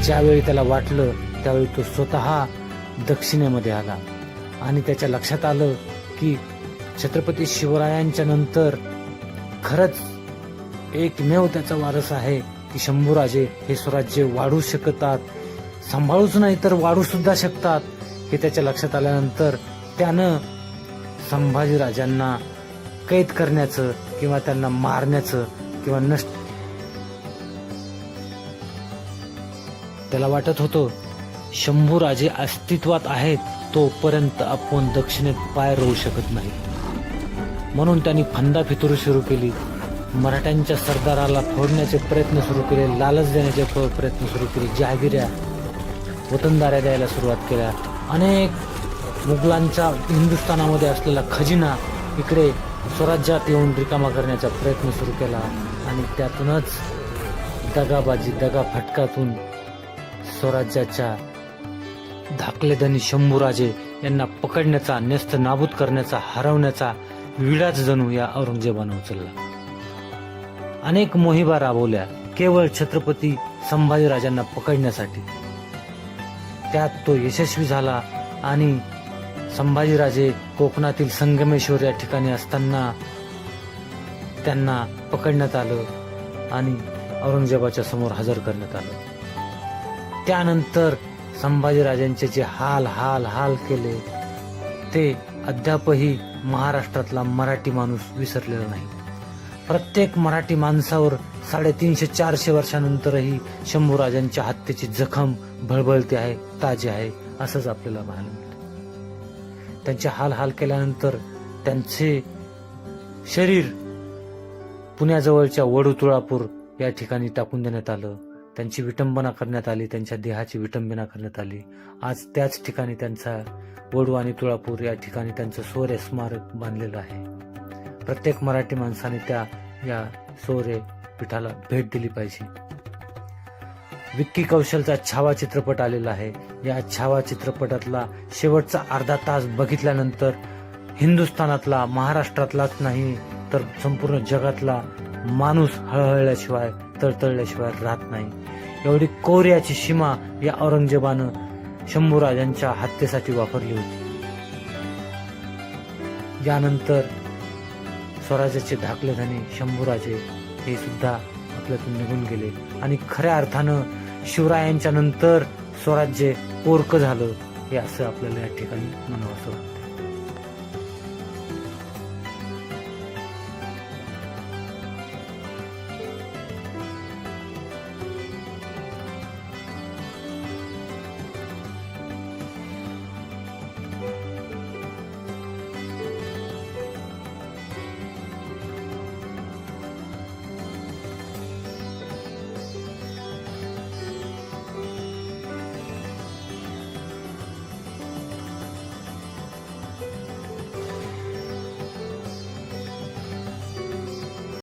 ज्यावेळी त्याला वाटलं त्यावेळी तो स्वतः दक्षिणेमध्ये आला आणि त्याच्या लक्षात आलं की छत्रपती शिवरायांच्या नंतर खरंच एकमेव त्याचा वारस आहे की शंभूराजे हे स्वराज्य वाढू शकतात, सांभाळूच नाही तर वाढू सुद्धा शकतात हे त्याच्या लक्षात आल्यानंतर त्यानं संभाजीराजांना कैद करण्याचं किंवा त्यांना मारण्याचं किंवा नष्ट, त्याला वाटत होतं शंभूराजे अस्तित्वात आहेत तोपर्यंत आपण दक्षिणेत पाय रोवू शकत नाही, म्हणून त्यांनी फंदा फितुरी सुरू केली, मराठ्यांच्या सरदाराला फोडण्याचे प्रयत्न सुरू केले, लालच देण्याचे प्रयत्न सुरू केले, जहागिऱ्या वतनदाऱ्या द्यायला सुरुवात केल्या, अनेक मुघलांच्या हिंदुस्थानामध्ये असलेला खजिना इकडे स्वराज्यात येऊन रिकामा करण्याचा प्रयत्न सुरू केला आणि त्यातूनच दगाबाजी दगाफटकातून स्वराज्याच्या धाकलेधनी शंभूराजे यांना पकडण्याचा, नेस्त नाबूद करण्याचा, हरवण्याचा विडाच जणू या औरंगजेबानं उचलला. अनेक मोहिमा राबवल्या केवळ छत्रपती संभाजीराजांना पकडण्यासाठी. त्यात तो यशस्वी झाला आणि संभाजीराजे कोकणातील संगमेश्वर या ठिकाणी असताना त्यांना पकडण्यात आलं आणि औरंगजेबाच्या समोर हजर करण्यात आलं. त्यानंतर संभाजीराजांचे जे हाल हाल हाल केले ते अद्यापही महाराष्ट्रातला मराठी माणूस विसरलेला नाही. प्रत्येक मराठी माणसावर 350-400 वर्षानंतरही शंभूराजांच्या हत्येची जखम भळभळते आहे, ताजी आहे, असंच आपल्याला पाहायला मिळतं. त्यांचे हाल हाल केल्यानंतर त्यांचे शरीर पुण्याजवळच्या वडू तुळापूर या ठिकाणी टाकून देण्यात आलं. त्यांची विटंबना करण्यात आली, त्यांच्या देहाची विटंबना करण्यात आली. आज त्याच ठिकाणी त्यांचा वडू आणि तुळापूर या ठिकाणी त्यांचं शौर्य स्मारक बांधलेलं आहे. प्रत्येक मराठी माणसाने या शौर्य पीठाला भेट दिली पाहिजे. विक्की कौशलचा छावा चित्रपट आलेला आहे. या छावा चित्रपटातला शेवटचा अर्धा तास बघितल्यानंतर हिंदुस्थानातला, महाराष्ट्रातलाच नाही तर संपूर्ण जगातला माणूस हळहळल्याशिवाय, तळतळल्याशिवाय राहत नाही. एवढी कौर्याची सीमा या औरंगजेबानं शंभूराजांच्या हत्येसाठी वापरली होती. यानंतर स्वराज्याचे धाकलेधनी शंभूराजे हे सुद्धा आपल्यातून निघून गेले आणि खऱ्या अर्थानं शिवरायांच्या नंतर स्वराज्य पोरकं झालं हे असं आपल्याला या ठिकाणी म्हणावं.